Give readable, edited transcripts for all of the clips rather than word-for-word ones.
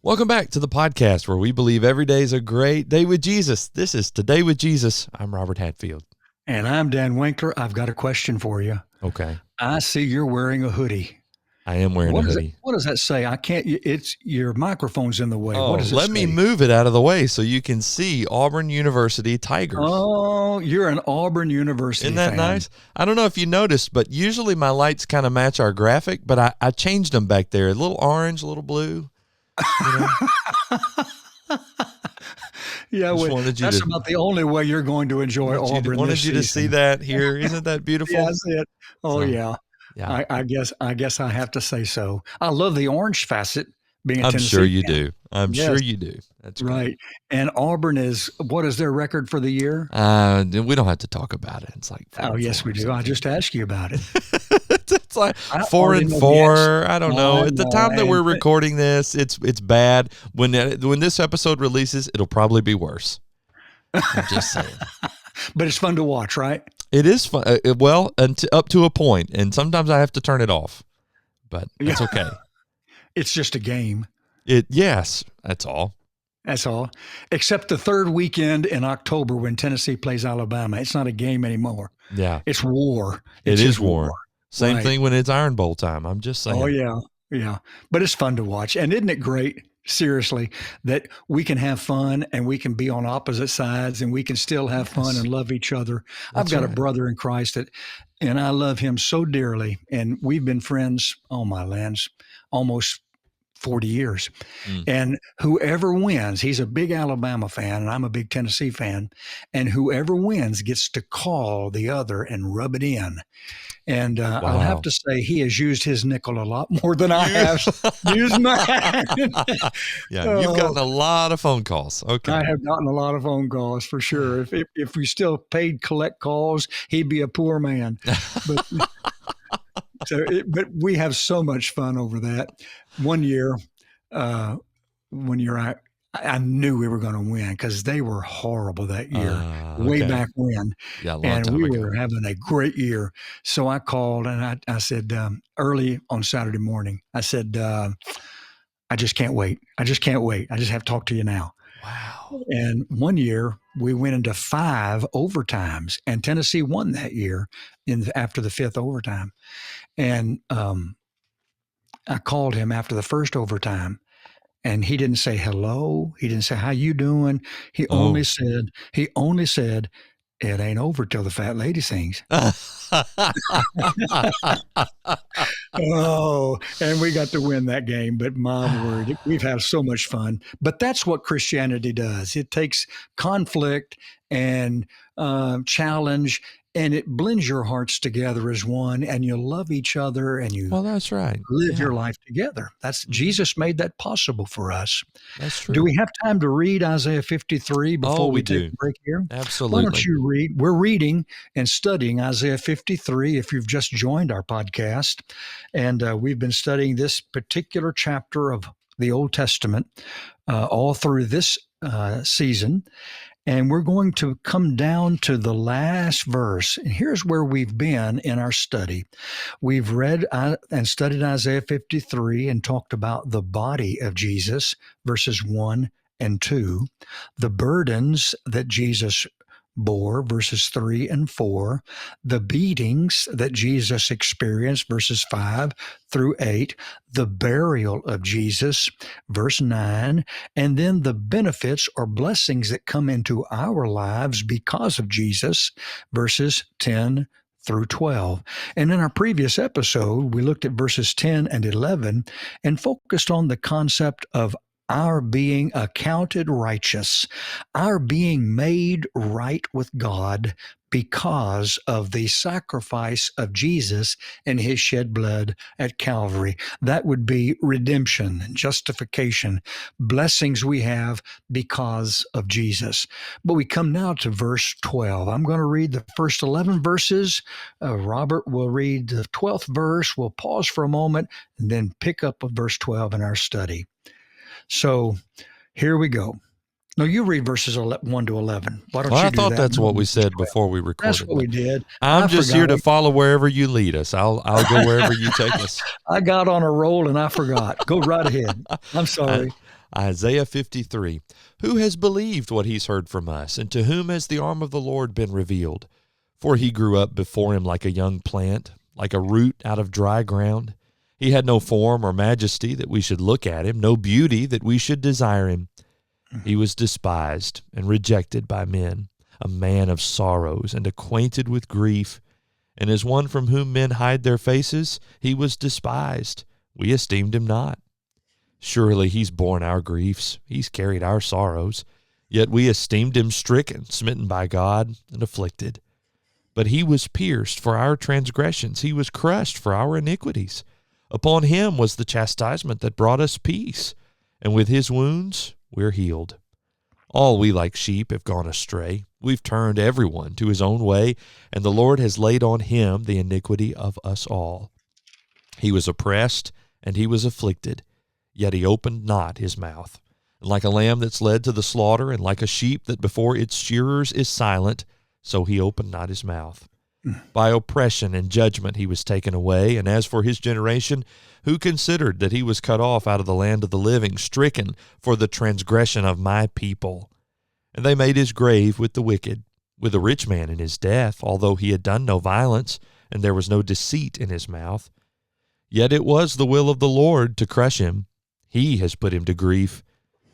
Welcome back to the podcast where we believe every day is a great day with Jesus. This is Today with Jesus. I'm Robert Hatfield. And I'm Dan Winkler. I've got a question for you. Okay. I see you're wearing a hoodie. I am wearing a hoodie. What does that say? I can't, it's your microphone's in the way. Oh, what does it let say? me move it out of the way so you can see Auburn University Tigers. Oh, you're an Auburn University Isn't that fan. nice? I don't know if you noticed, but usually my lights kind of match our graphic, but I changed them back there. A little orange, a little blue. You know? Yeah, that's about the only way you're going to enjoy Auburn. Wanted you to see that here. Isn't that beautiful? Yeah, that's it. Oh, yeah. I guess I have to say so. I love the orange facet. Being a Tennessee sure you fan. do. I'm sure you do. That's right. Great. And Auburn what is their record for the year? We don't have to talk about it. It's like yes, we do. I just asked you about it. It's like 4-4. I don't know. At the time that we're recording this, it's bad. When this episode releases, it'll probably be worse. I'm just saying. But it's fun to watch, right? It is fun. Up to a point, and sometimes I have to turn it off, but it's okay. It's just a game. Yes, that's all. That's all. Except the third weekend in October when Tennessee plays Alabama. It's not a game anymore. Yeah. It's war. It is war. Same right. thing when it's Iron Bowl time. I'm just saying. Oh, yeah. Yeah. But it's fun to watch. And isn't it great, seriously, that we can have fun and we can be on opposite sides and we can still have fun and love each other. I've got a brother in Christ and I love him so dearly. And we've been friends, oh my lands, almost 40 years. And whoever wins, he's a big Alabama fan and I'm a big Tennessee fan. And whoever wins gets to call the other and rub it in. And I'll have to say he has used his nickel a lot more than I have used mine. Yeah, you've gotten a lot of phone calls. Okay. I have gotten a lot of phone calls for sure. If we still paid collect calls, he'd be a poor man. But but we have so much fun over that. One year, I knew we were going to win because they were horrible that year, way back when. Yeah, and we were having a great year. So I called and I said, early on Saturday morning, I said, I just can't wait. I just can't wait. I just have to talk to you now. Wow. And one year we went into 5 overtimes and Tennessee won that year after the 5th overtime. And I called him after the first overtime and he didn't say hello. He didn't say, how you doing? He only said, it ain't over till the fat lady sings. Oh, and we got to win that game. But my word, we've had so much fun. But that's what Christianity does. It takes conflict and challenge, and it blends your hearts together as one, and you love each other, and you that's right. live your life together. That's Jesus made that possible for us. That's true. Do we have time to read Isaiah 53 before we take a break here? Absolutely. Why don't you read? We're reading and studying Isaiah 53 if you've just joined our podcast. And we've been studying this particular chapter of the Old Testament all through this season. And we're going to come down to the last verse. And here's where we've been in our study. We've read and studied Isaiah 53 and talked about the body of Jesus, verses 1 and 2, the burdens that Jesus bore, verses 3 and 4, the beatings that Jesus experienced, verses 5 through 8, the burial of Jesus, verse 9, and then the benefits or blessings that come into our lives because of Jesus, verses 10 through 12. And in our previous episode, we looked at verses 10 and 11 and focused on the concept of our being accounted righteous, our being made right with God because of the sacrifice of Jesus and his shed blood at Calvary. That would be redemption and justification, blessings we have because of Jesus. But we come now to verse 12. I'm going to read the first 11 verses. Robert will read the 12th verse. We'll pause for a moment and then pick up with verse 12 in our study. So here we go. No, you read verses 1 to 11. Why don't you do that? I thought that's what we said before we recorded. That's what we did. I'm just here to follow wherever you lead us. I'll go wherever you take us. I got on a roll and I forgot. Go right ahead. I'm sorry. Isaiah 53. Who has believed what he's heard from us, and to whom has the arm of the Lord been revealed? For he grew up before him like a young plant, like a root out of dry ground. He had no form or majesty that we should look at him, no beauty that we should desire him. He was despised and rejected by men, a man of sorrows and acquainted with grief. And as one from whom men hide their faces, he was despised. We esteemed him not. Surely he's borne our griefs, he's carried our sorrows. Yet we esteemed him stricken, smitten by God, and afflicted. But he was pierced for our transgressions, he was crushed for our iniquities. Upon him was the chastisement that brought us peace, and with his wounds we're healed. All we like sheep have gone astray. We've turned everyone to his own way, and the Lord has laid on him the iniquity of us all. He was oppressed, and he was afflicted, yet he opened not his mouth. And like a lamb that's led to the slaughter, and like a sheep that before its shearers is silent, so he opened not his mouth. By oppression and judgment he was taken away. And as for his generation, who considered that he was cut off out of the land of the living, stricken for the transgression of my people? And they made his grave with the wicked, with a rich man in his death, although he had done no violence, and there was no deceit in his mouth. Yet it was the will of the Lord to crush him. He has put him to grief.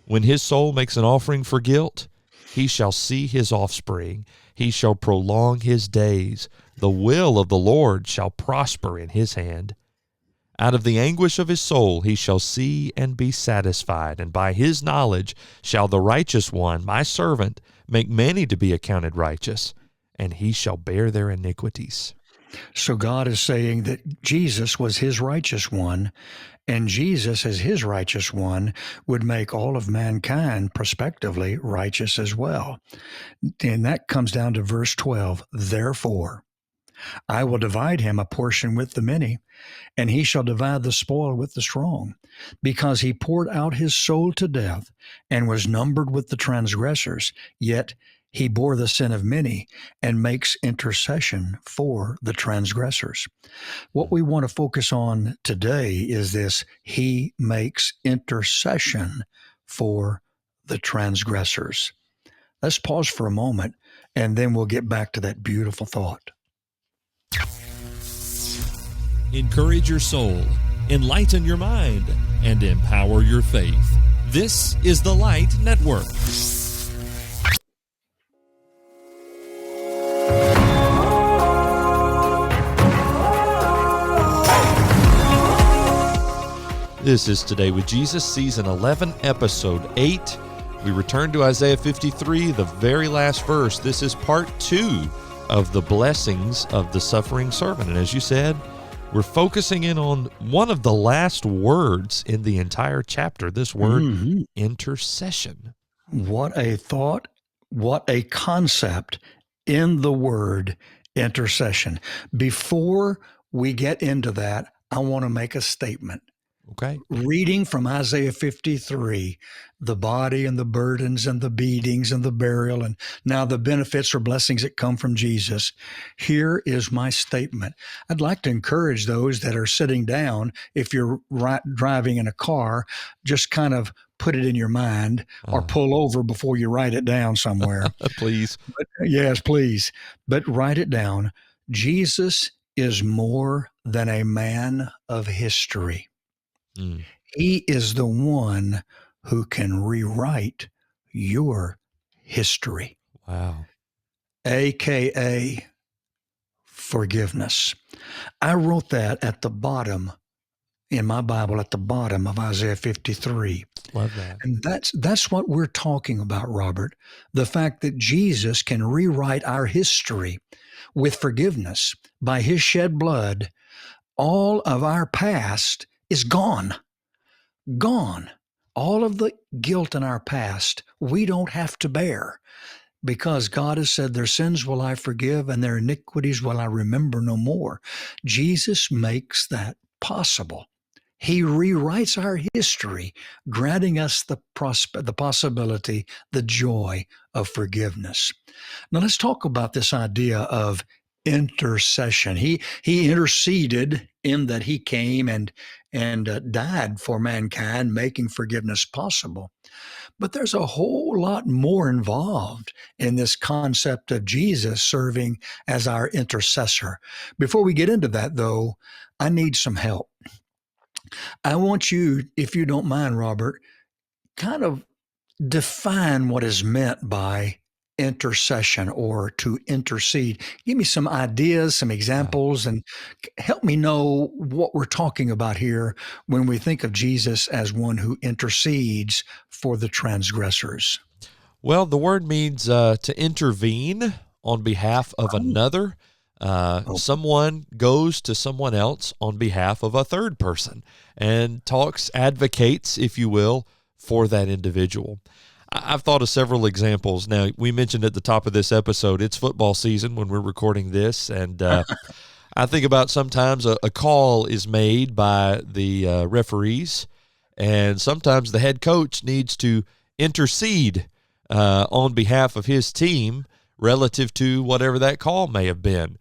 When his soul makes an offering for guilt, he shall see his offspring. He shall prolong his days. The will of the Lord shall prosper in his hand. Out of the anguish of his soul he shall see and be satisfied, and by his knowledge shall the righteous one, my servant, make many to be accounted righteous, and he shall bear their iniquities. So God is saying that Jesus was his righteous one, and Jesus as his righteous one would make all of mankind prospectively righteous as well. And that comes down to verse 12. Therefore, I will divide him a portion with the many, and he shall divide the spoil with the strong, because he poured out his soul to death and was numbered with the transgressors, yet he bore the sin of many and makes intercession for the transgressors. What we want to focus on today is this: he makes intercession for the transgressors. Let's pause for a moment, and then we'll get back to that beautiful thought. Encourage your soul, enlighten your mind, and empower your faith. This is the Light Network. This is Today with Jesus, Season 11, Episode 8. We return to Isaiah 53, the very last verse. This is part 2 of the blessings of the suffering servant. And as you said, we're focusing in on one of the last words in the entire chapter, this word, intercession. What a thought, what a concept in the word intercession. Before we get into that, I want to make a statement. Okay. Reading from Isaiah 53, the body and the burdens and the beatings and the burial and now the benefits or blessings that come from Jesus. Here is my statement. I'd like to encourage those that are sitting down, if you're driving in a car, just kind of put it in your mind or pull over before you write it down somewhere. Please. Yes, please. But write it down. Jesus is more than a man of history. He is the one who can rewrite your history. Wow. AKA forgiveness. I wrote that at the bottom in my Bible, at the bottom of Isaiah 53. Love that. And that's what we're talking about, Robert. The fact that Jesus can rewrite our history with forgiveness. By his shed blood, all of our past is gone. Gone. All of the guilt in our past, we don't have to bear, because God has said, their sins will I forgive and their iniquities will I remember no more. Jesus makes that possible. He rewrites our history, granting us the possibility, the joy of forgiveness. Now let's talk about this idea of intercession. He interceded in that he came and and died for mankind, making forgiveness possible. But there's a whole lot more involved in this concept of Jesus serving as our intercessor. Before we get into that, though, I need some help. I want you, if you don't mind, Robert, kind of define what is meant by intercession or to intercede. Give me some ideas, some Yeah. examples, and help me know what we're talking about here when we think of Jesus as one who intercedes for the transgressors. Well, the word means to intervene on behalf of another. Oh, Someone goes to someone else on behalf of a third person and talks, advocates, if you will, for that individual. I've thought of several examples. Now, we mentioned at the top of this episode, it's football season when we're recording this, and I think about sometimes a call is made by the referees, and sometimes the head coach needs to intercede on behalf of his team relative to whatever that call may have been.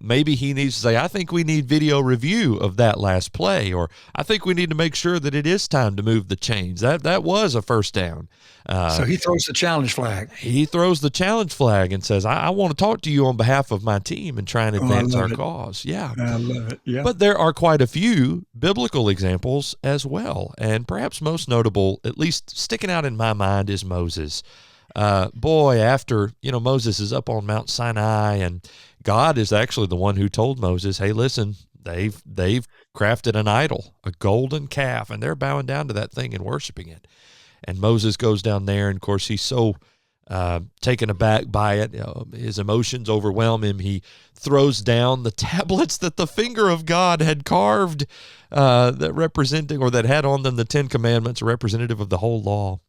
Maybe he needs to say, I think we need video review of that last play, or I think we need to make sure that it is time to move the chains. That was a first down. so he throws the challenge flag. He throws the challenge flag and says, I want to talk to you on behalf of my team and try and Oh, I advance our love it. cause. Yeah. I love it. Yeah. But there are quite a few biblical examples as well. And perhaps most notable, at least sticking out in my mind, is Moses. Boy, after, Moses is up on Mount Sinai, and God is actually the one who told Moses, hey, listen, they've crafted an idol, a golden calf, and they're bowing down to that thing and worshiping it. And Moses goes down there, and of course he's so taken aback by it. His emotions overwhelm him. He throws down the tablets that the finger of God had carved, that had on them the Ten Commandments, representative of the whole law.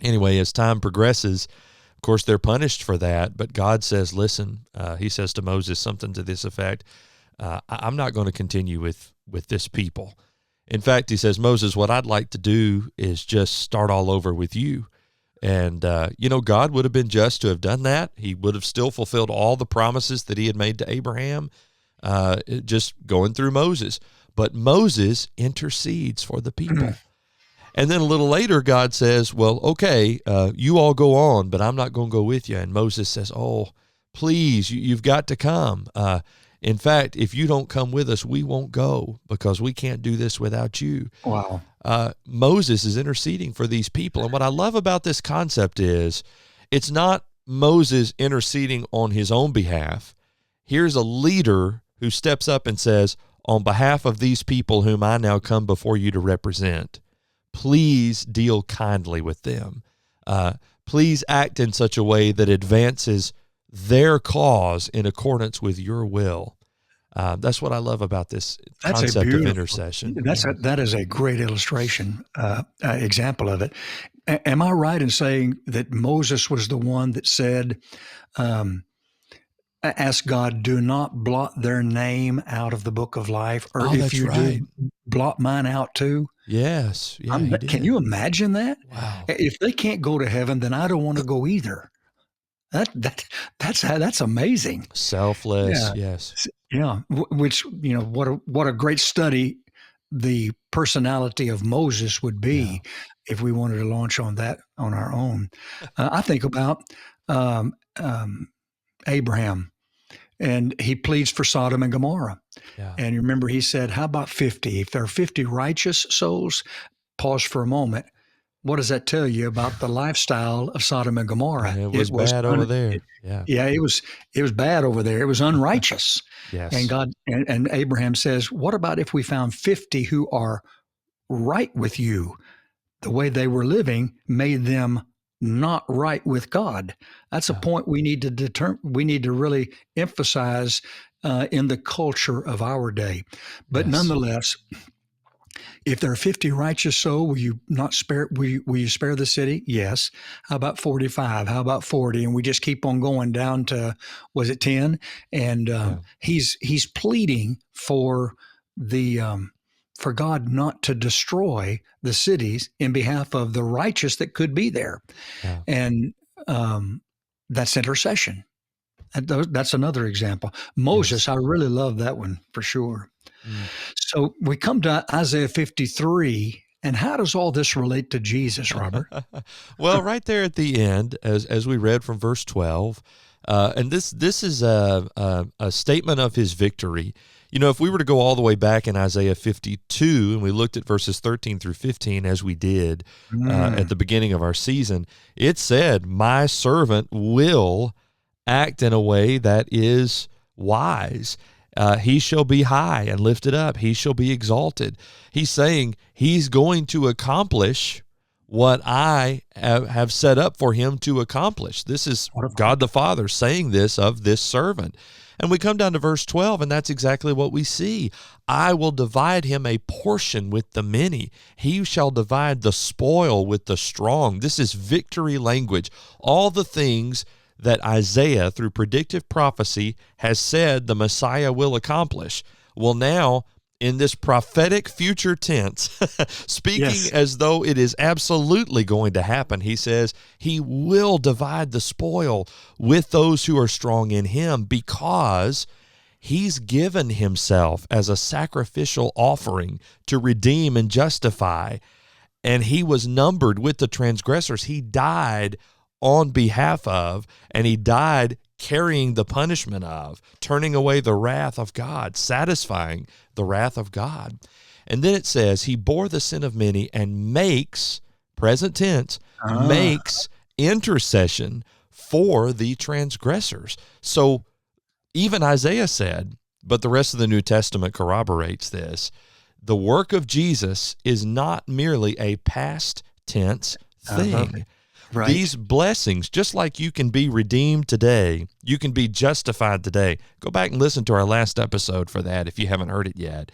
Anyway, as time progresses, of course, they're punished for that. But God says, listen, he says to Moses something to this effect, I'm not going to continue with this people. In fact, he says, Moses, what I'd like to do is just start all over with you. And, God would have been just to have done that. He would have still fulfilled all the promises that he had made to Abraham, just going through Moses. But Moses intercedes for the people. And then a little later, God says, well, okay, you all go on, but I'm not going to go with you. And Moses says, oh, please, you've got to come. In fact, if you don't come with us, we won't go because we can't do this without you. Wow. Moses is interceding for these people. And what I love about this concept is it's not Moses interceding on his own behalf. Here's a leader who steps up and says, on behalf of these people whom I now come before you to represent, please deal kindly with them. Please act in such a way that advances their cause in accordance with your will. That's what I love about this concept of intercession. That is a great illustration, example of it. Am I right in saying that Moses was the one that said, ask God, do not blot their name out of the book of life, or Oh, if that's you right. do, blot mine out too? Yes. Yeah, he did. Can you imagine that? Wow. If they can't go to heaven, then I don't want to go either. That's amazing. Selfless. Yeah. Yes. Yeah. Which, what a great study the personality of Moses would Yeah. be if we wanted to launch on that on our own. I think about um, um, Abraham, and he pleads for Sodom and Gomorrah. Yeah. And you remember he said, how about 50? If there are 50 righteous souls, pause for a moment. What does that tell you about the lifestyle of Sodom and Gomorrah? It was bad over there. Yeah. Yeah, it was bad over there. It was unrighteous. And Yes. God and Abraham says, what about if we found 50 who are right with you? The way they were living made them not right with God. That's a Yeah. point we need to we need to really emphasize in the culture of our day. But Yes. nonetheless, if there are 50 righteous souls, will you not spare? Will you spare the city? Yes. How about 45? How about 40? And we just keep on going down to, was it 10? And Yeah. he's pleading for the for God not to destroy the cities in behalf of the righteous that could be there, Yeah. and that's intercession. That's another example. Moses, Yes. I really love that one for sure. Mm. So we come to Isaiah 53, and how does all this relate to Jesus, Robert? Well, right there at the end, as we read from verse 12, and this is a statement of his victory. You know, if we were to go all the way back in Isaiah 52 and we looked at verses 13 through 15, as we did at Mm. the beginning of our season, it said, "My servant will act in a way that is wise. He shall be high and lifted up. He shall be exalted." He's saying he's going to accomplish what I have set up for him to accomplish. This is What a God thought. the Father saying this of this servant. And we come down to verse 12, and that's exactly what we see. "I will divide him a portion with the many. He shall divide the spoil with the strong." This is victory language. All the things that Isaiah, through predictive prophecy, has said the Messiah will accomplish. Well, now, in this prophetic future tense, speaking Yes. as though it is absolutely going to happen, he says he will divide the spoil with those who are strong in him, because he's given himself as a sacrificial offering to redeem and justify, and he was numbered with the transgressors. He died on behalf of, and he died carrying the punishment of, turning away the wrath of God, satisfying the wrath of God. And then it says, he bore the sin of many and makes, present tense, Ah, makes intercession for the transgressors. So even Isaiah said, but the rest of the New Testament corroborates this, the work of Jesus is not merely a past tense I love it. thing. Right. These blessings, just like you can be redeemed today, you can be justified today. Go back and listen to our last episode for that if you haven't heard it yet.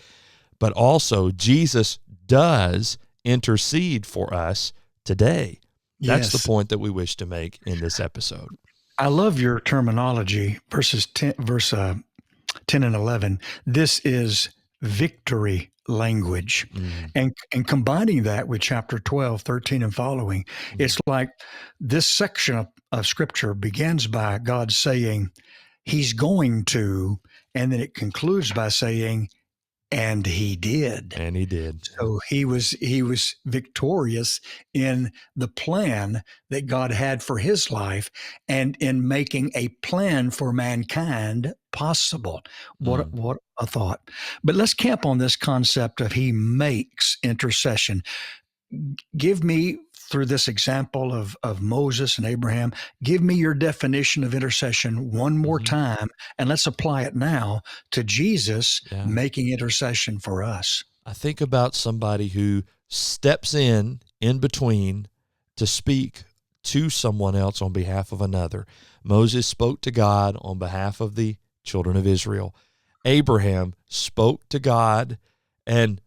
But also, Jesus does intercede for us today. That's the Yes. point that we wish to make in this episode. I love your terminology, verse 10 and 11. This is victory language. Mm, And combining that with chapter 12, 13, and following, mm, it's like this section of scripture begins by God saying, He's going to, and then it concludes by saying, and He did. and he did. So he was victorious in the plan that God had for his life and in making a plan for mankind possible. What Mm, what a thought. But let's camp on this concept of he makes intercession. Give me, through this example of Moses and Abraham, give me your definition of intercession one more mhm. time, and let's apply it now to Jesus Yeah. making intercession for us. I think about somebody who steps in between to speak to someone else on behalf of another. Moses spoke to God on behalf of the children of Israel. Abraham spoke to God and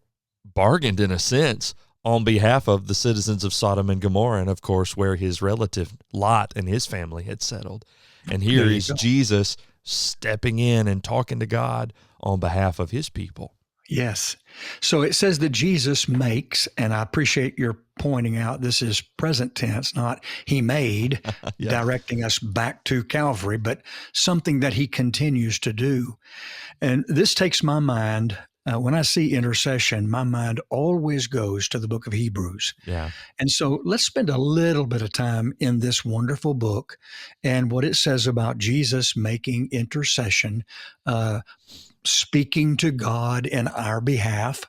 bargained, in a sense, on behalf of the citizens of Sodom and Gomorrah, and of course, where his relative Lot and his family had settled. And here There you is go. Jesus stepping in and talking to God on behalf of his people. Yes. So it says that Jesus makes, and I appreciate your pointing out this is present tense, not he made, Yeah. directing us back to Calvary, but something that he continues to do. And this takes my mind, when I see intercession, my mind always goes to the book of Hebrews. Yeah. And so let's spend a little bit of time in this wonderful book and what it says about Jesus making intercession, uh, speaking to God in our behalf,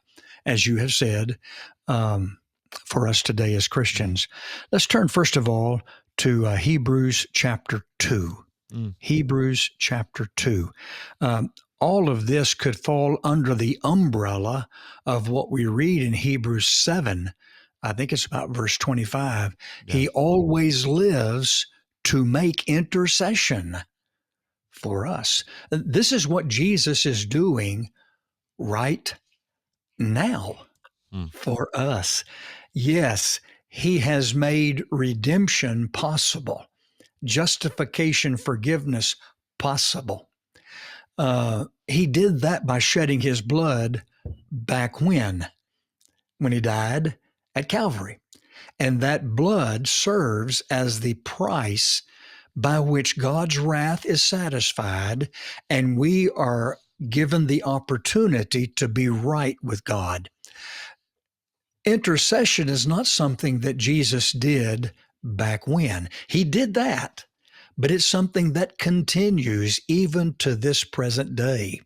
as you have said, for us today as Christians. Let's turn first of all to Hebrews chapter 2. Mm. Hebrews chapter 2. All of this could fall under the umbrella of what we read in Hebrews 7. I think it's about verse 25. Yeah. He always lives to make intercession for us. This is what Jesus is doing right now Mm. for us. Yes, he has made redemption possible, justification, forgiveness possible. He did that by shedding his blood back when he died at Calvary. And that blood serves as the price by which God's wrath is satisfied, and we are given the opportunity to be right with God. Intercession is not something that Jesus did back when. He did that, but it's something that continues even to this present day.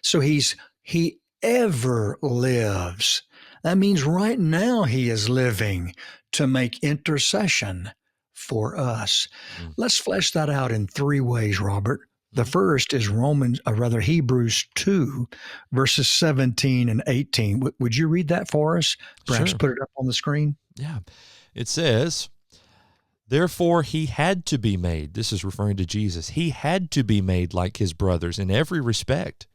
So he ever lives. That means right now he is living to make intercession for us. Mm. Let's flesh that out in three ways, Robert. The Mhm. first is Hebrews 2, verses 17 and 18. Would you read that for us? Perhaps Sure. put it up on the screen. Yeah. It says, therefore he had to be made. This is referring to Jesus. He had to be made like his brothers in every respect,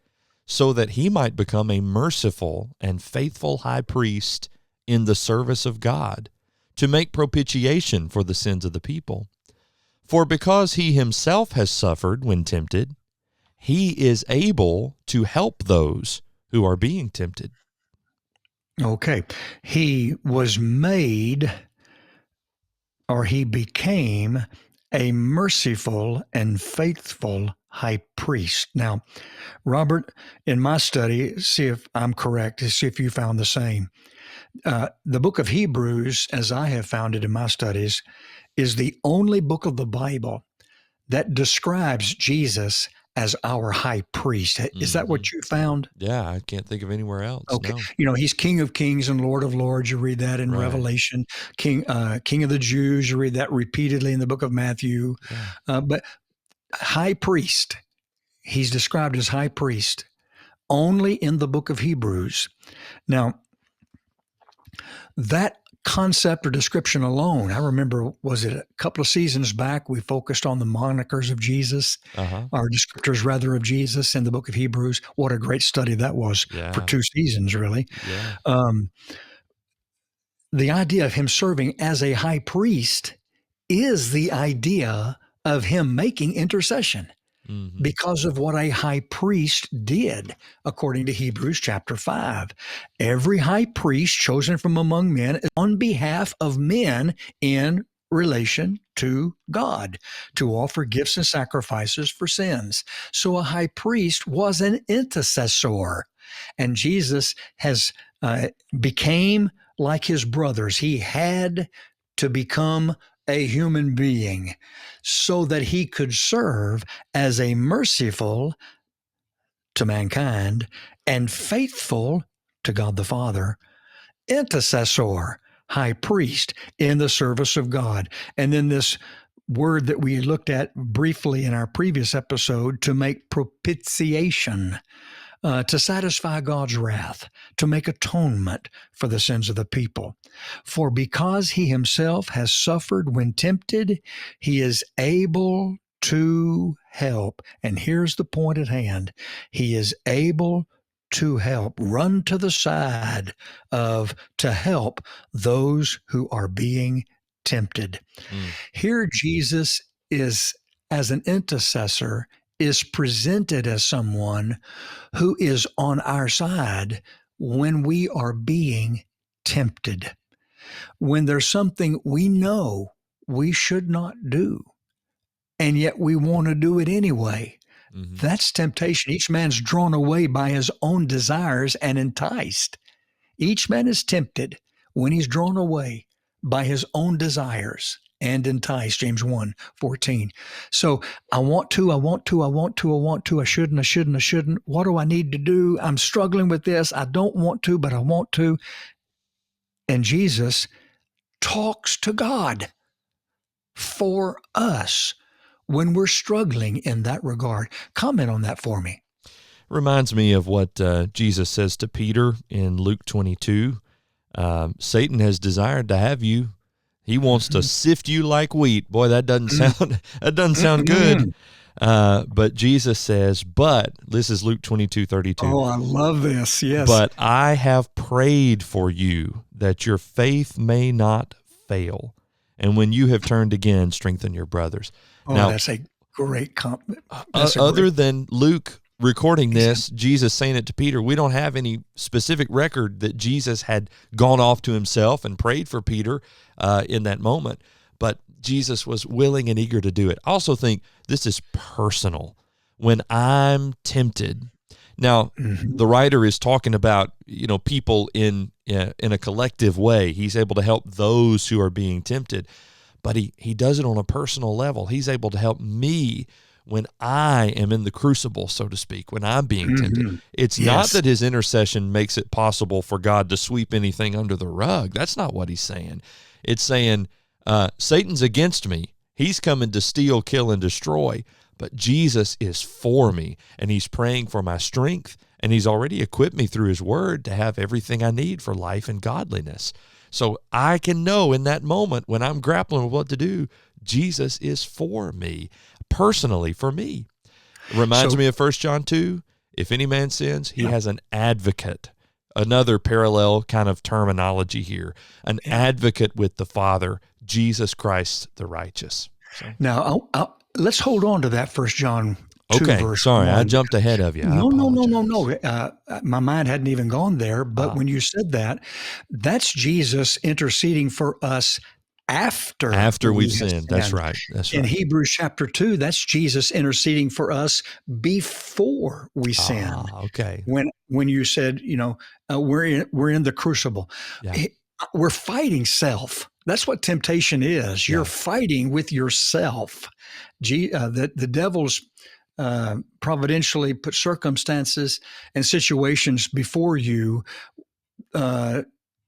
so that he might become a merciful and faithful high priest in the service of God, to make propitiation for the sins of the people. For because he himself has suffered when tempted, he is able to help those who are being tempted. Okay. He was made, or he became, a merciful and faithful high priest. Now, Robert, in my study, see if I'm correct, see if you found the same. The book of Hebrews, as I have found it in my studies, is the only book of the Bible that describes Jesus as our high priest. Is that Mm-hmm. what you found? Yeah, I can't think of anywhere else. Okay, No. he's King of Kings and Lord of Lords. You read that in Right. Revelation. King of the Jews. You read that repeatedly in the book of Matthew. Yeah. But high priest, he's described as high priest only in the book of Hebrews. Now, that concept or description alone, I remember, was it a couple of seasons back, we focused on the monikers of Jesus, Uh-huh. or descriptors rather of Jesus in the book of Hebrews. What a great study that was for Yeah. 2 seasons, really. Yeah. The idea of him serving as a high priest is the idea of him making intercession Mm-hmm. because of what a high priest did, according to Hebrews chapter 5. Every high priest chosen from among men is on behalf of men in relation to God to offer gifts and sacrifices for sins. So a high priest was an intercessor, and Jesus has became like his brothers. He had to become a human being so that he could serve as a merciful to mankind and faithful to God the Father intercessor, high priest in the service of God. And then this word that we looked at briefly in our previous episode, to make propitiation, to satisfy God's wrath, to make atonement for the sins of the people. For because he himself has suffered when tempted, he is able to help. And here's the point at hand. He is able to help, run to the side of, to help those who are being tempted. Mm. Here, Jesus is, as an intercessor, is presented as someone who is on our side when we are being tempted. When there's something we know we should not do, and yet we want to do it anyway. Mm-hmm. That's temptation. Each man's drawn away by his own desires and enticed. Each man is tempted when he's drawn away by his own desires and enticed, James 1:14. So I want to, I shouldn't. What do I need to do? I'm struggling with this. I don't want to, but I want to. And Jesus talks to God for us when we're struggling in that regard. Comment on that for me. Reminds me of what Jesus says to Peter in Luke 22. Satan has desired to have you. He wants to sift you like wheat. Boy, that doesn't sound good. But Jesus says, but this is Luke 22:32. Oh, I love this. Yes. But I have prayed for you that your faith may not fail. And when you have turned again, strengthen your brothers. Oh, now, that's a great compliment. Other than Luke recording this, Jesus saying it to Peter, we don't have any specific record that Jesus had gone off to himself and prayed for Peter in that moment. But Jesus was willing and eager to do it. I also think this is personal. When I'm tempted, Now, Mhm. the writer is talking about, people in a collective way. He's able to help those who are being tempted, but he does it on a personal level. He's able to help me when I am in the crucible, so to speak, when I'm being tempted. Mhm. It's not Yes. that his intercession makes it possible for God to sweep anything under the rug. That's not what he's saying. It's saying, Satan's against me. He's coming to steal, kill, and destroy. But Jesus is for me, and he's praying for my strength, and he's already equipped me through his word to have everything I need for life and godliness. So I can know in that moment when I'm grappling with what to do, Jesus is for me, personally for me. It reminds So me of 1 John 2. If any man sins, he yeah, has an advocate. Another parallel kind of terminology here. An yeah. advocate with the Father, Jesus Christ the righteous. So, Now, let's hold on to that First John 2, okay, verse sorry, I 1. jumped ahead of you. I No, no, no, no, apologize. no. My mind hadn't even gone there. But Ah, when you said that, that's Jesus interceding for us after after we've we have sinned. That's sinned. right. That's In right. Hebrews chapter 2, that's Jesus interceding for us before we sin. Ah, okay. When you said, we're in the crucible, Yeah, It- we're fighting self. That's what temptation is. You're yeah, fighting with yourself. The devil's providentially put circumstances and situations before you uh,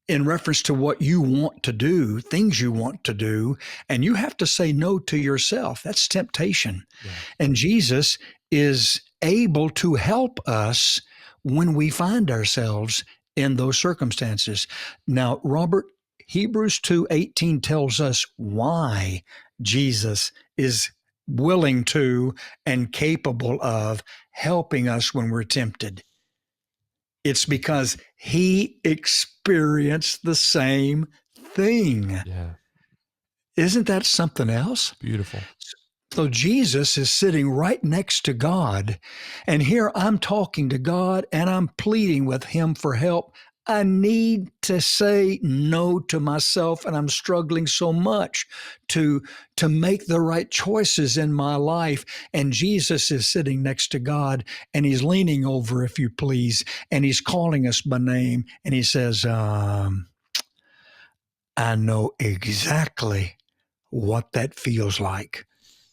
in reference to what you want to do, things you want to do, and you have to say no to yourself. That's temptation. yeah. And Jesus is able to help us when we find ourselves in those circumstances. Now, Robert, Hebrews 2:18 tells us why Jesus is willing to and capable of helping us when we're tempted. It's because he experienced the same thing. Yeah, Isn't that something else? beautiful. So Jesus is sitting right next to God. And here I'm talking to God and I'm pleading with him for help. I need to say no to myself, and I'm struggling so much to make the right choices in my life. And Jesus is sitting next to God and he's leaning over, if you please, and he's calling us by name and he says, I know exactly what that feels like.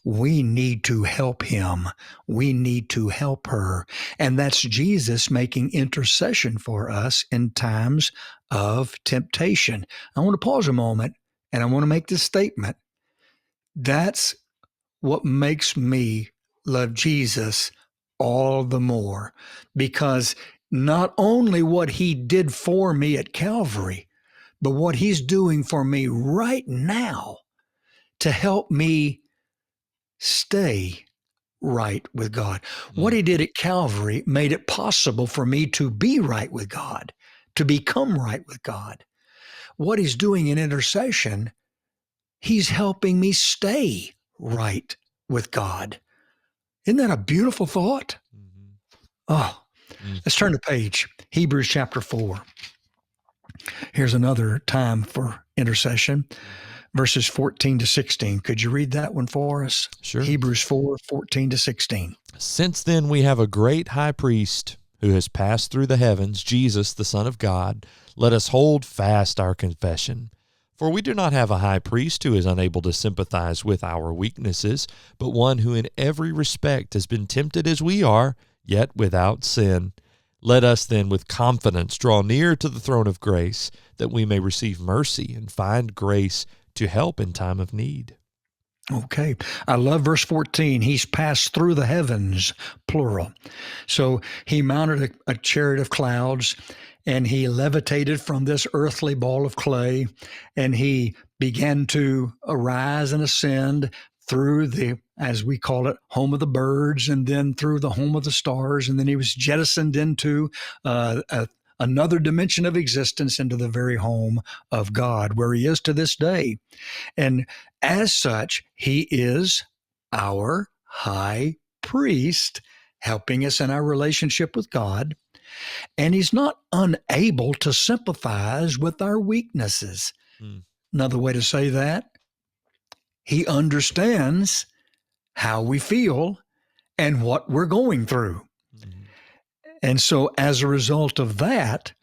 We need to help him. We need to help her. And that's Jesus making intercession for us in times of temptation. I want to pause a moment and I want to make this statement. That's what makes me love Jesus all the more, because not only what he did for me at Calvary, but what he's doing for me right now to help me stay right with God. What Mm, he did at Calvary made it possible for me to be right with God, to become right with God. What he's doing in intercession, he's helping me stay right with God. Isn't that a beautiful thought? mhm, Oh, mm. let's turn the page. Hebrews chapter 4. Here's another time for intercession, Mhm. verses 14 to 16. Could you read that one for us? Sure. Hebrews 4, 14 to 16. Since then we have a great high priest who has passed through the heavens, Jesus, the Son of God. Let us hold fast our confession. For we do not have a high priest who is unable to sympathize with our weaknesses, but one who in every respect has been tempted as we are, yet without sin. Let us then with confidence draw near to the throne of grace, that we may receive mercy and find grace to help in time of need. Okay. I love verse 14. He's passed through the heavens, plural. So he mounted a chariot of clouds and he levitated from this earthly ball of clay and he began to arise and ascend through the, as we call it, home of the birds, and then through the home of the stars. And then he was jettisoned into another dimension of existence, into the very home of God, where he is to this day. And as such, he is our high priest, helping us in our relationship with God. And he's not unable to sympathize with our weaknesses. Mm, Another way to say that, he understands how we feel and what we're going through. mhm, And so as a result of that,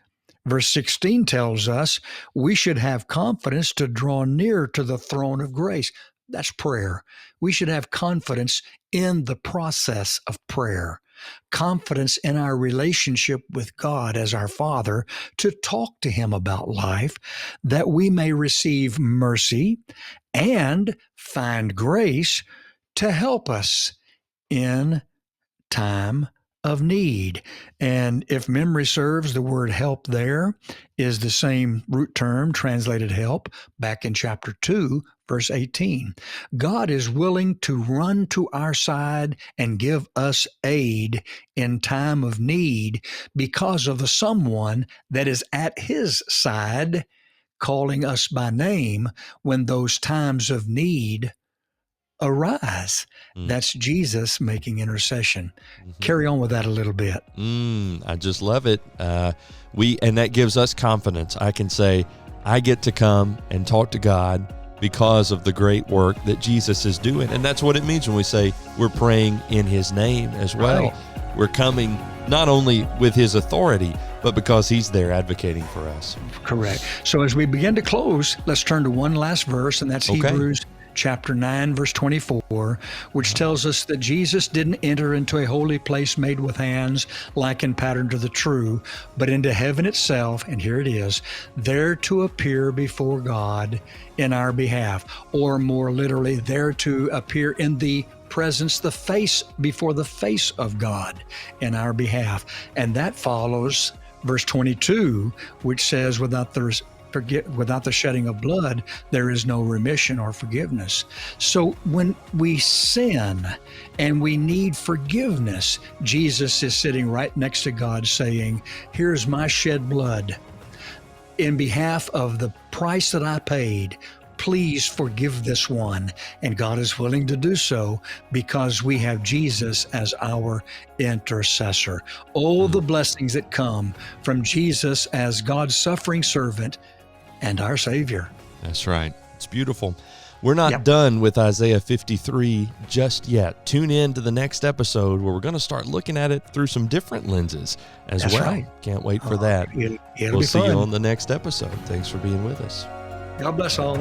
verse 16 tells us we should have confidence to draw near to the throne of grace. That's prayer. We should have confidence in the process of prayer, confidence in our relationship with God as our Father to talk to Him about life, that we may receive mercy and find grace to help us in time of need. And if memory serves, the word help there is the same root term translated help back in chapter 2, verse 18. God is willing to run to our side and give us aid in time of need because of the someone that is at His side calling us by name when those times of need arise. That's Jesus making intercession. Carry on with that a little bit. I just love it. And that gives us confidence. I can say, I get to come and talk to God because of the great work that Jesus is doing. And that's what it means when we say we're praying in His name as well. Right. We're coming not only with His authority, but because He's there advocating for us. Correct. So as we begin to close, let's turn to one last verse, and that's Hebrews chapter 9, verse 24, which tells us that Jesus didn't enter into a holy place made with hands, like and patterned to the true, but into heaven itself, and here it is, there to appear before God in our behalf, or more literally, there to appear in the presence, the face, before the face of God in our behalf. And that follows verse 22, which says, without the shedding of blood, there is no remission or forgiveness. So when we sin and we need forgiveness, Jesus is sitting right next to God saying, here's my shed blood in behalf of the price that I paid. Please forgive this one. And God is willing to do so because we have Jesus as our intercessor. Oh, the blessings that come from Jesus as God's suffering servant and our Savior. That's right. It's beautiful. We're not done with Isaiah 53 just yet. Tune in to the next episode where we're going to start looking at it through some different lenses as well. Right. Can't wait for that. It'll we'll be see fun. you on the next episode. Thanks for being with us. God bless all.